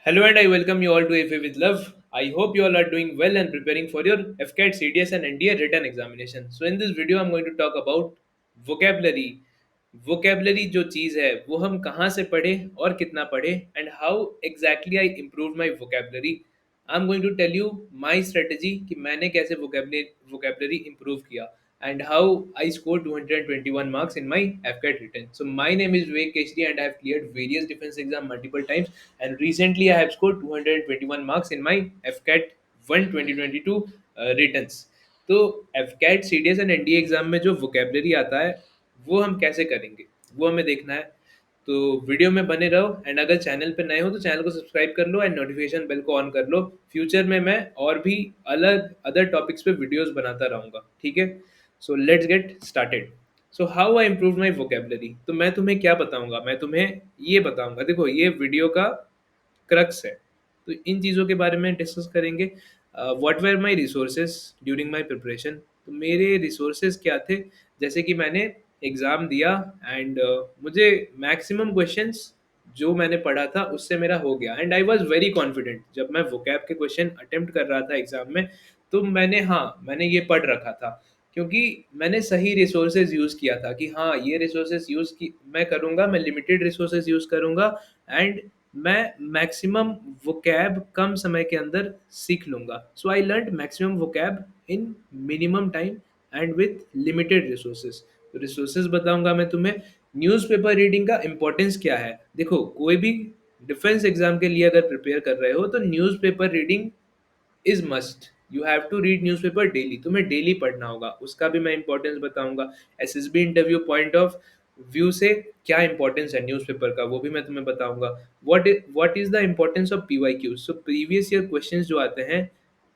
Hello and I welcome you all to FA with Love. I hope you all are doing well and preparing for your FCAT, CDS and NDA written examination. So in this video I'm going to talk about vocabulary. Vocabulary जो चीज़ है वो हम कहाँ से पढ़े और कितना पढ़े and how exactly I improved my vocabulary. I'm going to tell you my strategy कि मैंने कैसे vocabulary improve किया and how I scored 221 marks in my FCAT written. So my name is Vivek Keshri and I have cleared various defense exam multiple times and recently I have scored 221 marks in my FCAT 1 2022 returns. तो FCAT, CDS and NDA exam में जो vocabulary आता है वो हम कैसे करेंगे वो हमें देखना है। तो वीडियो में बने रहो एंड अगर चैनल पे नए हो तो चैनल को सब्सक्राइब कर लो एंड नोटिफिकेशन बेल को ऑन कर लो। फ्यूचर में मैं और भी अलग अदर टॉपिक्स पे वीडियोस बनाता रहूँगा, ठीक है। So let's get started. So how I improve my vocabulary, तो मैं तुम्हें क्या बताऊंगा, मैं तुम्हें ये बताऊंगा। देखो ये वीडियो का क्रक्स है, तो इन चीज़ों के बारे में डिस्कस करेंगे। What were my resources during my preparation, तो मेरे रिसोर्सेज क्या थे। जैसे कि मैंने एग्ज़ाम दिया एंड मुझे मैक्सिमम क्वेश्चंस जो मैंने पढ़ा था उससे मेरा हो गया and I was very confident. जब मैं वोकैब के क्वेश्चन अटेम्प्ट कर रहा था एग्ज़ाम में तो मैंने ये पढ़ रखा था क्योंकि मैंने सही रिसोर्सेज यूज़ किया था कि हाँ ये रिसोर्सेज यूज़ की मैं करूँगा, मैं लिमिटेड रिसोर्सेज यूज़ करूँगा एंड मैं मैक्सिमम वोकैब कम समय के अंदर सीख लूँगा। So I learn maximum vocab in minimum time and with limited resources. तो रिसोर्सेज बताऊंगा मैं तुम्हें। न्यूज़पेपर रीडिंग का इम्पोर्टेंस क्या है, देखो कोई भी डिफेंस एग्जाम के लिए अगर प्रिपेयर कर रहे हो तो newspaper reading is must. You have to read newspaper daily, तुम्हें डेली पढ़ना होगा, उसका भी मैं इंपॉर्टेंस बताऊंगा। SSB interview point of view से क्या इंपॉर्टेंस है न्यूज़पेपर का वो भी मैं तुम्हें बताऊंगा। What is the importance of PYQ, so previous year questions जो आते हैं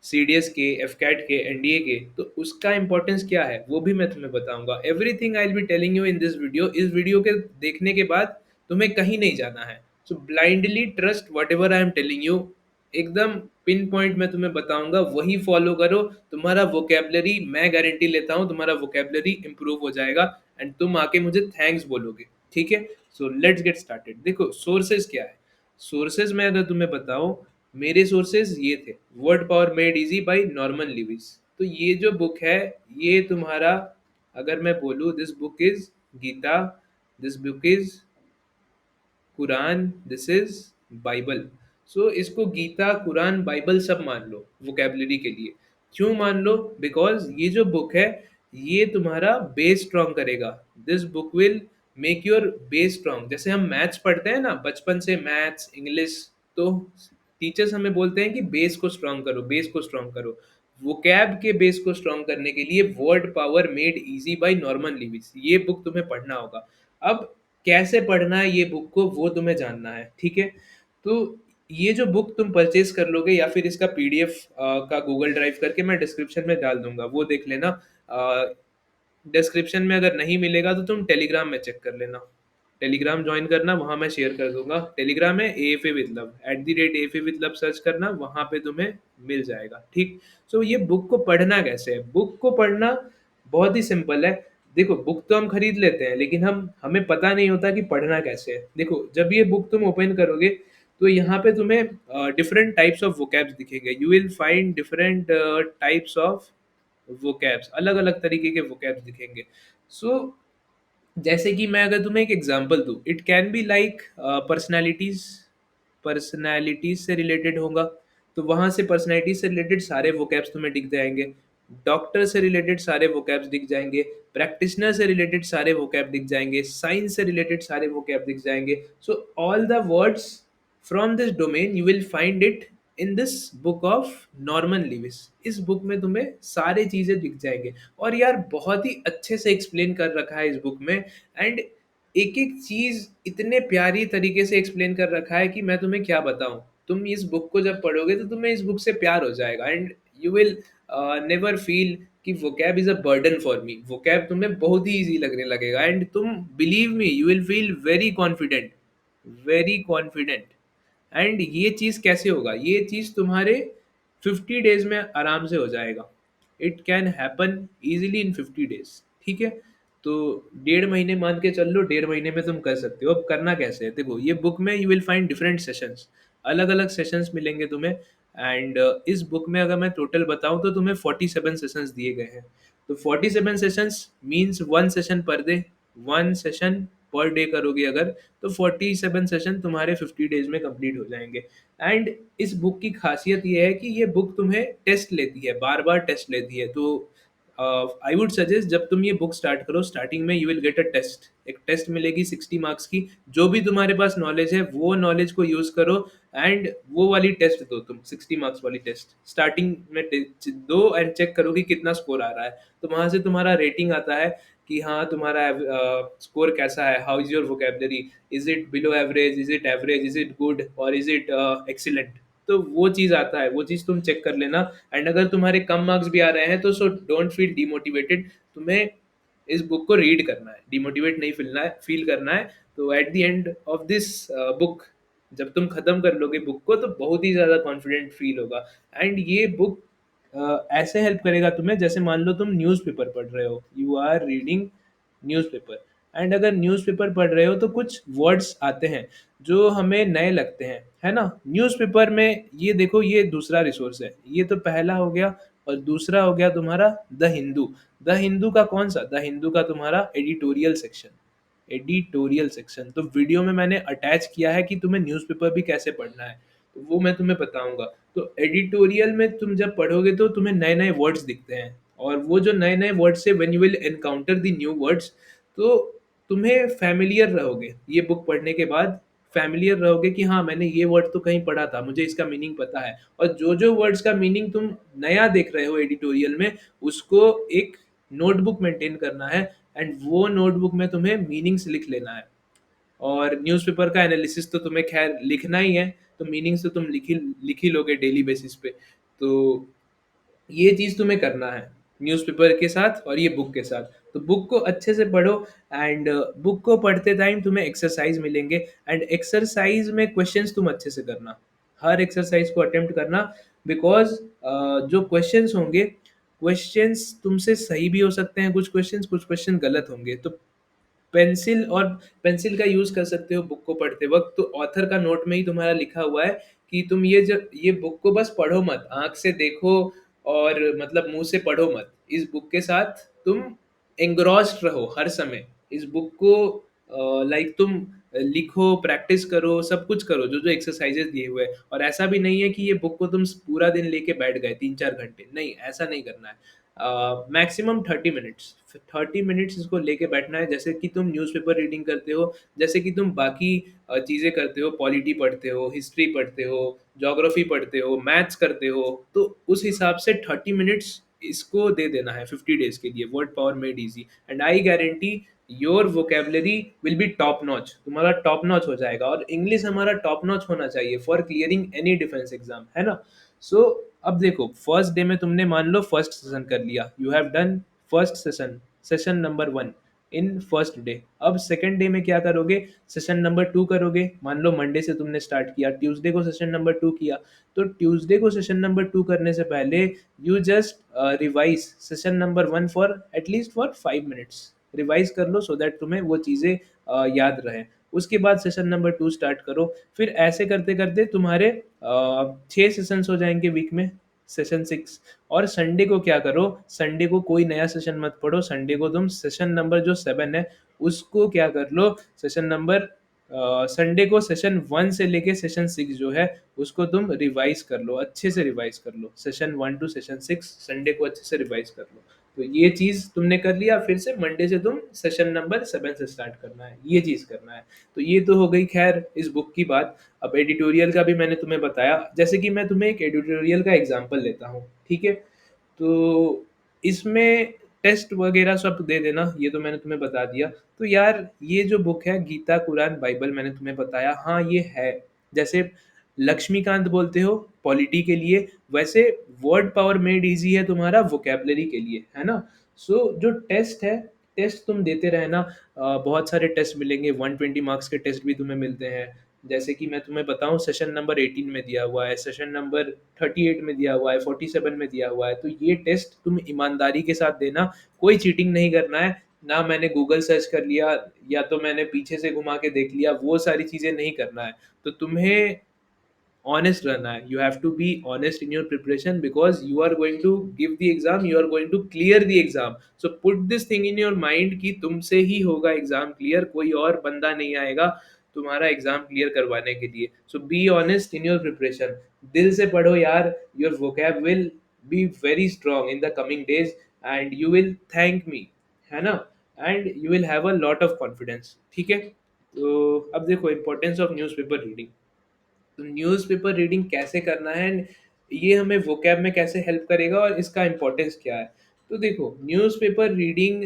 सीडीएस के, एफकैट के, एनडीए के, तो उसका इंपॉर्टेंस क्या है वो भी मैं तुम्हें बताऊंगा। Everything I will be telling you in this video. इस वीडियो के देखने के बाद तुम्हें कहीं नहीं जाना है। So blindly trust whatever I am telling you, एकदम पिन पॉइंट मैं तुम्हें बताऊंगा वही फॉलो करो। तुम्हारा वोकेबलरी मैं गारंटी लेता हूँ तुम्हारा वोकेबलरी इंप्रूव हो जाएगा एंड तुम आके मुझे थैंक्स बोलोगे, ठीक है। So let's get started. देखो सोर्सेज क्या है, सोर्सेज में अगर तुम्हें बताऊं, मेरे सोर्सेज ये थे। Word power made easy bye Norman Lewis, तो ये जो बुक है ये तुम्हारा, अगर मैं बोलूँ this book is Gita, this book is Quran, this is Bible. So इसको गीता, कुरान, बाइबल सब मान लो वोकेबलरी के लिए। क्यों मान लो, बिकॉज ये जो बुक है ये तुम्हारा बेस स्ट्रॉन्ग करेगा। This book will make your base strong. जैसे हम मैथ्स पढ़ते हैं ना बचपन से, मैथ्स इंग्लिश, तो टीचर्स हमें बोलते हैं कि बेस को स्ट्रॉन्ग करो, बेस को स्ट्रॉन्ग करो। वोकैब के बेस को स्ट्रॉन्ग करने के लिए word power made easy bye Norman Lewis, ये बुक तुम्हें पढ़ना होगा। अब कैसे पढ़ना है ये बुक को वो तुम्हें जानना है, ठीक है। तो ये जो बुक तुम परचेज कर लोगे या फिर इसका पीडीएफ का गूगल ड्राइव करके मैं डिस्क्रिप्शन में डाल दूंगा, वो देख लेना। डिस्क्रिप्शन में अगर नहीं मिलेगा तो तुम टेलीग्राम में चेक कर लेना, टेलीग्राम ज्वाइन करना, वहाँ मैं शेयर कर दूंगा। टेलीग्राम है AFA with love, @AFA with love search करना, वहाँ पे तुम्हें मिल जाएगा, ठीक। सो ये बुक को पढ़ना कैसे है, बुक को पढ़ना बहुत ही सिंपल है। देखो बुक तो हम खरीद लेते हैं लेकिन हमें पता नहीं होता कि पढ़ना कैसे है। देखो जब ये बुक तुम ओपन करोगे तो यहाँ पे तुम्हें डिफरेंट टाइप्स ऑफ वोकैब्स दिखेंगे। You will find different types of vocabs, अलग अलग तरीके के वोकैब्स दिखेंगे। सो जैसे कि मैं अगर तुम्हें एक एग्जांपल दूं, it can be like personalities, personalities से रिलेटेड होगा तो वहां से पर्सनालिटीज से रिलेटेड सारे वोकैब्स तुम्हें दिख जाएंगे। डॉक्टर से रिलेटेड सारे वोकैब्स दिख जाएंगे, प्रैक्टिशनर से रिलेटेड सारे वोकैब दिख जाएंगे, साइंस से रिलेटेड सारे वोकैब दिख जाएंगे। So all the words from this domain you will find it in this book of Norman Lewis. इस बुक में तुम्हें सारी चीजें दिख जाएंगे और यार बहुत ही अच्छे से एक्सप्लेन कर रखा है इस बुक में एंड एक एक चीज इतने प्यारी तरीके से एक्सप्लेन कर रखा है कि मैं तुम्हें क्या बताऊं। तुम इस बुक को जब पढ़ोगे तो तुम्हें इस बुक से प्यार हो जाएगा and you will never feel कि vocab is a burden for me. Vocab तुम्हें बहुत ही इजी लगने लगेगा एंड तुम believe me you will feel very confident, very confident. And ये चीज़ कैसे होगा, ये चीज़ तुम्हारे 50 डेज में आराम से हो जाएगा। It can happen easily in 50 days, ठीक है। तो 1.5 महीने मान के चल लो, 1.5 महीने में तुम कर सकते हो। अब करना कैसे है, देखो ये बुक में you will find different sessions. अलग अलग सेशंस मिलेंगे तुम्हें। एंड इस बुक में अगर मैं टोटल बताऊं तो तुम्हें 47 सेशंस दिए गए हैं। तो 47 sessions means one session per day, one session per day करोगे अगर, तो 47 सेशन तुम्हारे 50 डेज में कंप्लीट हो जाएंगे। एंड इस बुक की खासियत ये है कि ये बुक तुम्हें टेस्ट लेती है, बार बार टेस्ट लेती है। तो आई वुड सजेस्ट, जब तुम ये बुक स्टार्ट करो, स्टार्टिंग में you will get a test, एक टेस्ट मिलेगी 60 मार्क्स की। जो भी तुम्हारे पास नॉलेज है वो नॉलेज को यूज करो, एंड वो वाली टेस्ट दो तुम, 60 मार्क्स वाली टेस्ट स्टार्टिंग में दो, एंड चेक करो कि कितना स्कोर आ रहा है। तो वहां से तुम्हारा रेटिंग आता है कि हाँ तुम्हारा स्कोर कैसा है, how is your vocabulary, is it below average, is it good, और इज इट एक्सीलेंट। तो वो चीज़ आता है, वो चीज़ तुम चेक कर लेना। एंड अगर तुम्हारे कम मार्क्स भी आ रहे हैं तो सो डोंट फील डिमोटिवेटेड, तुम्हें इस बुक को रीड करना है, डिमोटिवेट नहीं फील करना है। तो at the end of this book, जब तुम खत्म कर लोगे बुक को, तो बहुत ही ज़्यादा कॉन्फिडेंट फील होगा। एंड ये बुक ऐसे हेल्प करेगा तुम्हें, जैसे मान लो तुम न्यूज़पेपर पढ़ रहे हो, you are reading newspaper. And अगर न्यूज़पेपर पढ़ रहे हो तो कुछ वर्ड्स आते हैं जो हमें नए लगते हैं, है ना। न्यूज़पेपर में ये देखो, ये दूसरा रिसोर्स है, ये तो पहला हो गया। और दूसरा हो गया तुम्हारा द हिंदू। द हिंदू का कौन सा, द हिंदू का तुम्हारा एडिटोरियल सेक्शन, एडिटोरियल सेक्शन। तो वीडियो में मैंने अटैच किया है कि तुम्हें न्यूज़पेपर भी कैसे पढ़ना है, तो वो मैं तुम्हें बताऊंगा। तो एडिटोरियल में तुम जब पढ़ोगे तो तुम्हें नए नए वर्ड्स दिखते हैं, और वो जो नए नए वर्ड्स से when you will encounter the new words, तो तुम्हें फैमिलियर रहोगे ये बुक पढ़ने के बाद। फैमिलियर रहोगे कि हाँ मैंने ये वर्ड तो कहीं पढ़ा था, मुझे इसका मीनिंग पता है। और जो जो वर्ड्स का मीनिंग तुम नया देख रहे हो एडिटोरियल में, उसको एक नोटबुक मेंटेन करना है, एंड वो नोटबुक में तुम्हें मीनिंग्स लिख लेना है। और न्यूज़पेपर का एनालिसिस तो तुम्हें खैर लिखना ही है, तो मीनिंग्स तो तुम लिख ही लोगे डेली बेसिस पे। तो ये चीज़ तुम्हें करना है न्यूज़पेपर के साथ और ये बुक के साथ। तो बुक को अच्छे से पढ़ो, एंड बुक को पढ़ते टाइम तुम्हें एक्सरसाइज मिलेंगे, एंड एक्सरसाइज में क्वेश्चंस तुम अच्छे से करना, हर एक्सरसाइज को अटेम्प्ट करना। बिकॉज जो क्वेश्चंस होंगे, क्वेश्चंस तुमसे सही भी हो सकते हैं, कुछ क्वेश्चन गलत होंगे। तो पेंसिल और पेंसिल का यूज़ कर सकते हो बुक को पढ़ते वक्त। तो ऑथर का नोट में ही तुम्हारा लिखा हुआ है कि तुम ये बुक को बस पढ़ो मत, आँख से देखो, और मतलब मुँह से पढ़ो मत। इस बुक के साथ तुम एंग्रॉस्ड रहो हर समय। इस बुक को लाइक तुम लिखो, प्रैक्टिस करो, सब कुछ करो, जो जो एक्सरसाइजेस दिए हुए हैं। और ऐसा भी नहीं है कि ये बुक को तुम पूरा दिन लेके बैठ गए 3-4 घंटे, नहीं, ऐसा नहीं करना है। मैक्सिमम 30 मिनट्स, 30 मिनट्स इसको लेके बैठना है, जैसे कि तुम न्यूज़पेपर रीडिंग करते हो, जैसे कि तुम बाकी चीज़ें करते हो, पॉलिटी पढ़ते हो, हिस्ट्री पढ़ते हो, ज्योग्राफी पढ़ते हो, मैथ्स करते हो। तो उस हिसाब से 30 मिनट्स इसको दे देना है 50 डेज के लिए, word power made easy. And I guarantee your vocabulary will be top notch, तुम्हारा टॉप नॉच हो जाएगा। और इंग्लिश हमारा टॉप नॉच होना चाहिए for clearing any defence exam, है ना। सो अब देखो, फर्स्ट डे में तुमने मान लो फर्स्ट सेशन कर लिया, you have done first session, session number 1 in first day. अब सेकंड डे में क्या करोगे, सेशन नंबर 2 करोगे। मान लो मंडे से तुमने स्टार्ट किया, ट्यूसडे को सेशन नंबर 2 किया। तो ट्यूसडे को सेशन नंबर 2 करने से पहले you just revise session number 1 for at least for 5 minutes, revise कर लो, सो दैट तुम्हें वो चीज़ें याद रहे। उसके बाद सेशन नंबर 2 स्टार्ट करो। फिर ऐसे करते करते तुम्हारे 6 सेशंस हो जाएंगे वीक में, सेशन 6। और संडे को क्या करो, संडे को कोई नया सेशन मत पढ़ो, संडे को तुम सेशन नंबर जो 7 है उसको क्या कर लो, सेशन नंबर संडे को सेशन 1 से लेके सेशन 6 जो है उसको तुम रिवाइज कर लो, अच्छे से रिवाइज कर लो, सेशन 1 टू सेशन 6 संडे को अच्छे से रिवाइज कर लो। तो ये चीज़ तुमने कर लिया, फिर से मंडे से तुम सेशन नंबर 7 से स्टार्ट करना है, ये चीज़ करना है। तो ये तो हो गई खैर इस बुक की बात। अब एडिटोरियल का भी मैंने तुम्हें बताया, जैसे कि मैं तुम्हें एक एडिटोरियल का एग्जांपल लेता हूँ, ठीक है। तो इसमें टेस्ट वगैरह सब दे देना, ये तो मैंने तुम्हें बता दिया। तो यार ये जो बुक है गीता कुरान बाइबल, मैंने तुम्हें बताया, हाँ ये है। जैसे लक्ष्मीकांत बोलते हो पॉलिटी के लिए, वैसे वर्ड पावर मेड इजी है तुम्हारा वोकेबलरी के लिए, है ना। सो जो टेस्ट है, टेस्ट तुम देते रहना। बहुत सारे टेस्ट मिलेंगे, 120 मार्क्स के टेस्ट भी तुम्हें मिलते हैं। जैसे कि मैं तुम्हें बताऊं, सेशन नंबर 18 में दिया हुआ है, सेशन नंबर 38 में दिया हुआ है, 47 में दिया हुआ है। तो ये टेस्ट तुम ईमानदारी के साथ देना, कोई चीटिंग नहीं करना है। ना मैंने गूगल सर्च कर लिया, या तो मैंने पीछे से घुमा के देख लिया, वो सारी चीज़ें नहीं करना है। तो तुम्हें ऑनेस्ट रहना है, you have to be honest in your preparation because you are going to give the exam, you are going to clear the exam. So put this thing in your mind कि तुमसे ही होगा exam clear, कोई और बंदा नहीं आएगा तुम्हारा exam clear करवाने के लिए। So be honest in your preparation, दिल से पढ़ो यार, your vocab will be very strong in the coming days and you will thank me, है ना, and you will have a lot of confidence. ठीक है, तो अब देखो इंपॉर्टेंस ऑफ न्यूज़पेपर रीडिंग। तो न्यूज़पेपर रीडिंग कैसे करना है and ये हमें वोकैब में कैसे हेल्प करेगा और इसका इम्पोर्टेंस क्या है। तो देखो न्यूज़पेपर रीडिंग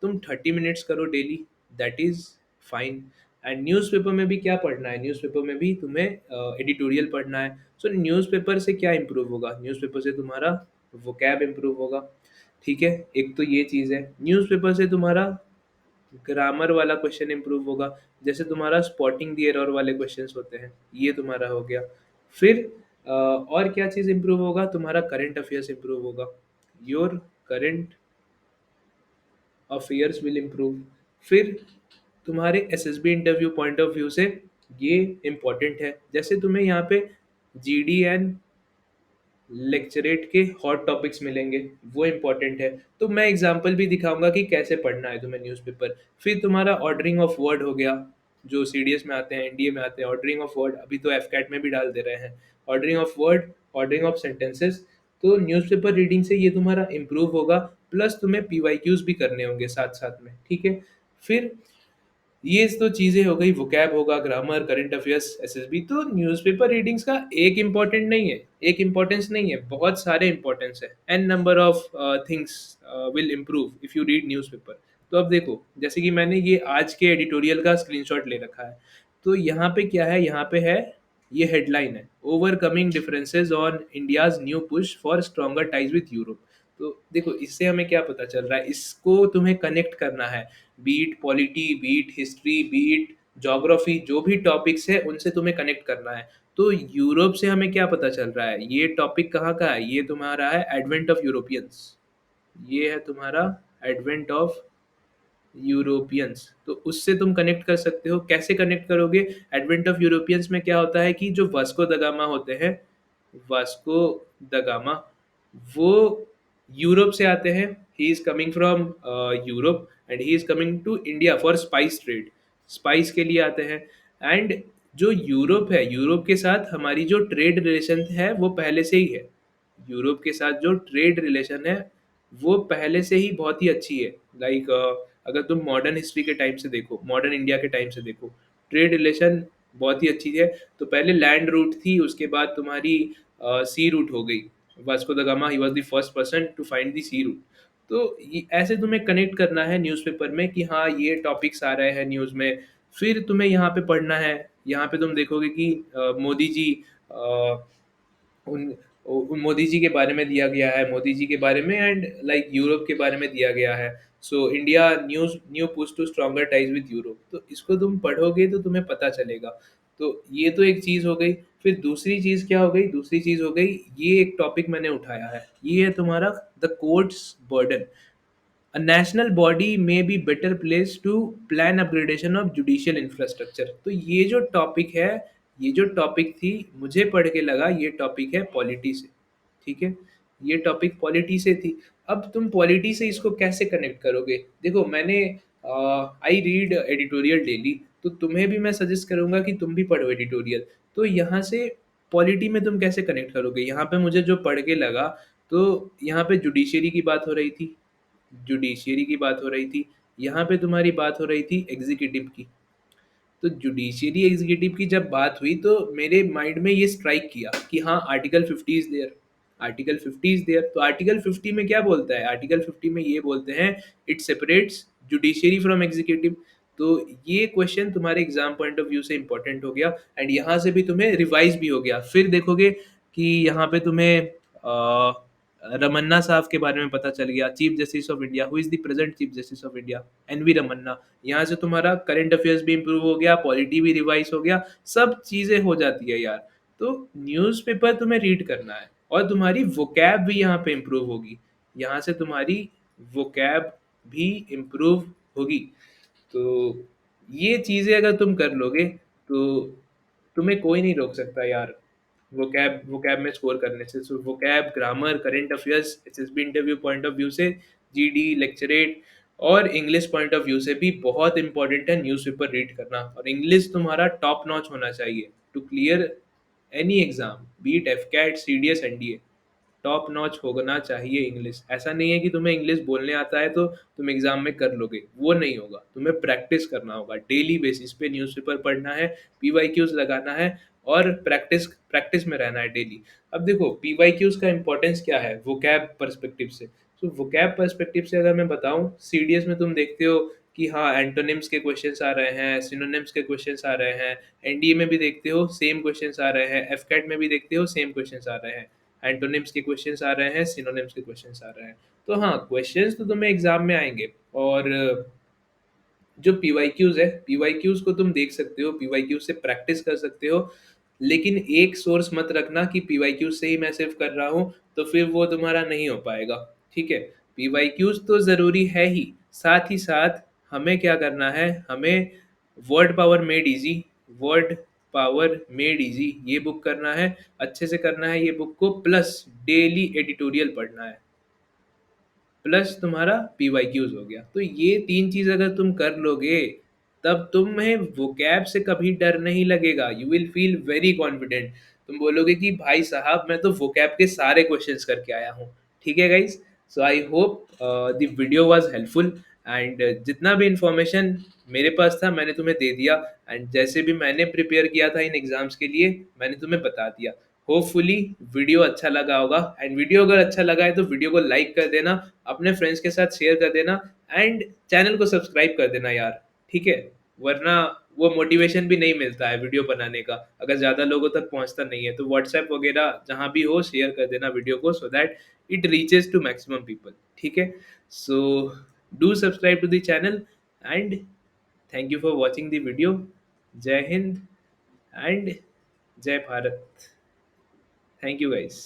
तुम 30 मिनट्स करो daily, that is fine. And newspaper में भी क्या पढ़ना है, न्यूज़पेपर में भी तुम्हें एडिटोरियल पढ़ना है। सो न्यूज़पेपर से क्या इम्प्रूव होगा, न्यूज़पेपर से तुम्हारा वोकैब इम्प्रूव होगा। ठीक है, एक तो ये चीज़ है। न्यूज़पेपर से तुम्हारा ग्रामर वाला क्वेश्चन इंप्रूव होगा, जैसे तुम्हारा स्पॉटिंग द एरर वाले क्वेश्चंस होते हैं, ये तुम्हारा हो गया। फिर और क्या चीज़ इंप्रूव होगा, तुम्हारा करंट अफेयर्स इंप्रूव होगा, your current affairs will improve. फिर तुम्हारे SSB interview point of view से ये इम्पोर्टेंट है, जैसे तुम्हें यहाँ पे जीडी एंड लेक्चरेट के हॉट टॉपिक्स मिलेंगे, वो इम्पोर्टेंट है। तो मैं एग्जांपल भी दिखाऊंगा कि कैसे पढ़ना है तुम्हें न्यूज़पेपर। फिर तुम्हारा ऑर्डरिंग ऑफ वर्ड हो गया, जो सीडीएस में आते हैं, एनडीए में आते हैं, ऑर्डरिंग ऑफ वर्ड, अभी तो एफकैट में भी डाल दे रहे हैं। Ordering of word, ordering of sentences, तो न्यूज़पेपर रीडिंग से ये तुम्हारा इम्प्रूव होगा। प्लस तुम्हें पीवाईक्यूज भी करने होंगे साथ साथ में। ठीक है, फिर ये तो चीज़ें हो गई, वोकैब होगा, ग्रामर, करंट अफेयर्स, एसएसबी। तो न्यूज़पेपर रीडिंग्स का एक इम्पॉर्टेंट नहीं है, एक इम्पोर्टेंस नहीं है, बहुत सारे इम्पोर्टेंस है। An number of things will improve if you read newspaper. तो अब देखो, जैसे कि मैंने ये आज के एडिटोरियल का स्क्रीनशॉट ले रखा है, तो यहाँ पे क्या है, यहाँ पे है, ये हेडलाइन है, overcoming differences on India's new push for stronger ties with Europe. तो देखो इससे हमें क्या पता चल रहा है, इसको तुम्हें कनेक्ट करना है, be it polity, be it history, be it geography, जो भी टॉपिक्स है उनसे तुम्हें कनेक्ट करना है। तो यूरोप से हमें क्या पता चल रहा है, ये टॉपिक कहाँ का है, ये तुम्हारा है एडवेंट ऑफ यूरोपियंस, ये है तुम्हारा एडवेंट ऑफ यूरोपियंस। तो उससे तुम कनेक्ट कर सकते हो, कैसे कनेक्ट करोगे, एडवेंट ऑफ यूरोपियंस में क्या होता है कि जो वास्को द गामा होते हैं, वास्को द गामा, वो यूरोप से आते हैं, he is coming from Europe and he is coming to India for spice trade, spice के लिए आते हैं। एंड जो यूरोप है, यूरोप के साथ हमारी जो ट्रेड रिलेशन है वो पहले से ही है, यूरोप के साथ जो ट्रेड रिलेशन है वो पहले से ही बहुत ही अच्छी है। लाइक अगर तुम मॉडर्न हिस्ट्री के टाइम से देखो, मॉडर्न इंडिया के टाइम से देखो, ट्रेड रिलेशन बहुत ही अच्छी है। तो पहले लैंड रूट थी, उसके बाद तुम्हारी सी रूट हो गई। Vasco da Gama, he was the first person to find the sea route. तो ये ऐसे तुम्हें कनेक्ट करना है न्यूज़पेपर में कि हाँ ये टॉपिक्स आ रहे हैं न्यूज़ में। फिर तुम्हें यहाँ पे पढ़ना है, यहाँ पे तुम देखोगे कि मोदी जी, उन उन मोदी जी के बारे में दिया गया है, मोदी जी के बारे में एंड लाइक यूरोप के बारे में दिया गया है। So India news new push to stronger ties with Europe, तो इसको तुम पढ़ोगे तो तुम्हें पता चलेगा। तो ये तो एक चीज़ हो गई। फिर दूसरी चीज़ क्या हो गई, दूसरी चीज़ हो गई, ये एक टॉपिक मैंने उठाया है, ये है तुम्हारा the courts burden. A national body may be better placed to plan upgradation of judicial infrastructure। तो ये जो टॉपिक है, ये जो टॉपिक थी, मुझे पढ़ के लगा ये टॉपिक है पॉलिटी से। ठीक है, ये टॉपिक पॉलिटी से थी। अब तुम पॉलिटी से इसको कैसे कनेक्ट करोगे, देखो मैंने आई रीड एडिटोरियल डेली, तो तुम्हें भी मैं सजेस्ट करूंगा कि तुम भी पढ़ो एडिटोरियल। तो यहाँ से पॉलिटी में तुम कैसे कनेक्ट करोगे, यहाँ पे मुझे जो पढ़ के लगा, तो यहाँ पे जुडिशरी की बात हो रही थी, जुडिशियरी की बात हो रही थी, यहाँ पे तुम्हारी बात हो रही थी एग्जीक्यूटिव की। तो जुडिशियरी एग्जीक्यूटिव की जब बात हुई तो मेरे माइंड में ये स्ट्राइक किया कि हाँ article 50 is there, article 50 is there. तो आर्टिकल 50 में क्या बोलता है, आर्टिकल 50 में ये बोलते हैं it separates judiciary from executive. तो ये क्वेश्चन तुम्हारे एग्जाम पॉइंट ऑफ व्यू से इंपॉर्टेंट हो गया एंड यहाँ से भी तुम्हें रिवाइज भी हो गया। फिर देखोगे कि यहाँ पे तुम्हें रमन्ना साहब के बारे में पता चल गया, chief justice of India, who is the present chief justice of India, N V Ramana. यहाँ से तुम्हारा करंट अफेयर्स भी इंप्रूव हो गया, पॉलिटी भी रिवाइज हो गया, सब चीजें हो जाती है यार। तो न्यूज़पेपर तुम्हें रीड करना है और तुम्हारी वोकैब भी यहाँ पे इम्प्रूव होगी, यहाँ से तुम्हारी वोकैब भी इम्प्रूव होगी। तो ये चीज़ें अगर तुम कर लोगे तो तुम्हें कोई नहीं रोक सकता यार वोकैब में स्कोर करने से। So vocab, grammar, current affairs, SSB interview point of view से, जीडी, लेक्चरेट और इंग्लिश पॉइंट ऑफ व्यू से भी बहुत इंपॉर्टेंट है न्यूज़पेपर रीड करना। और इंग्लिश तुम्हारा टॉप नॉच होना चाहिए to clear any exam, be it AFCAT, CDS, NDA. Top notch होना चाहिए इंग्लिश। ऐसा नहीं है कि तुम्हें इंग्लिश बोलने आता है तो तुम एग्जाम में कर लोगे, वो नहीं होगा। तुम्हें प्रैक्टिस करना होगा, डेली बेसिस पे न्यूज़पेपर पढ़ना है, पीवाईक्यूज लगाना है और प्रैक्टिस प्रैक्टिस में रहना है डेली। अब देखो पीवाईक्यूज का इंपॉर्टेंस क्या है वोकैब पर्सपेक्टिव से। तो वोकैब पर्सपेक्टिव से अगर मैं बताऊं, सीडीएस में तुम देखते हो कि हाँ एंटोनिम्स के क्वेश्चंस आ रहे हैं, सिनोनिम्स के क्वेश्चंस आ रहे हैं, एनडीए में भी देखते हो सेम क्वेश्चंस आ रहे हैं, एफकैट में भी देखते हो सेम क्वेश्चंस आ रहे हैं, एंटोनिम्स के क्वेश्चंस आ रहे हैं, सिनोनिम्स के क्वेश्चंस आ रहे हैं। तो हाँ क्वेश्चंस तो तुम्हें एग्जाम में आएंगे। और जो पीवाईक्यूज है, पीवाईक्यूज को तुम देख सकते हो, पीवाईक्यूज से प्रैक्टिस कर सकते हो। लेकिन एक सोर्स मत रखना कि पीवाईक्यूज से ही मैं सिर्फ कर रहा हूँ, तो फिर वो तुम्हारा नहीं हो पाएगा। ठीक है, पीवाईक्यूज तो ज़रूरी है ही, साथ ही साथ हमें क्या करना है, हमें word power made easy, word power made easy ये बुक करना है, अच्छे से करना है ये बुक को, प्लस डेली एडिटोरियल पढ़ना है, प्लस तुम्हारा पीवाईक्यूज हो गया। तो ये तीन चीज अगर तुम कर लोगे, तब तुम्हें वोकैब से कभी डर नहीं लगेगा। You will feel very confident. तुम बोलोगे कि भाई साहब मैं तो वोकैब के सारे क्वेश्चंस करके आया हूँ। ठीक है guys, so I hope the video was helpful and जितना भी इंफॉर्मेशन मेरे पास था मैंने तुम्हें दे दिया। एंड जैसे भी मैंने प्रिपेयर किया था इन एग्जाम्स के लिए मैंने तुम्हें बता दिया। होपफुली वीडियो अच्छा लगा होगा, एंड वीडियो अगर अच्छा लगा है तो वीडियो को लाइक कर देना, अपने फ्रेंड्स के साथ शेयर कर देना एंड चैनल को सब्सक्राइब कर देना यार। ठीक है, वरना वो मोटिवेशन भी नहीं मिलता है वीडियो बनाने का अगर ज़्यादा लोगों तक पहुंचता नहीं है। तो व्हाट्सएप वगैरह जहाँ भी हो शेयर कर देना वीडियो को, so that it reaches to maximum people. ठीक है, so do subscribe to the channel and thank you for watching the video. जय हिंद एंड जय भारत। Thank you guys.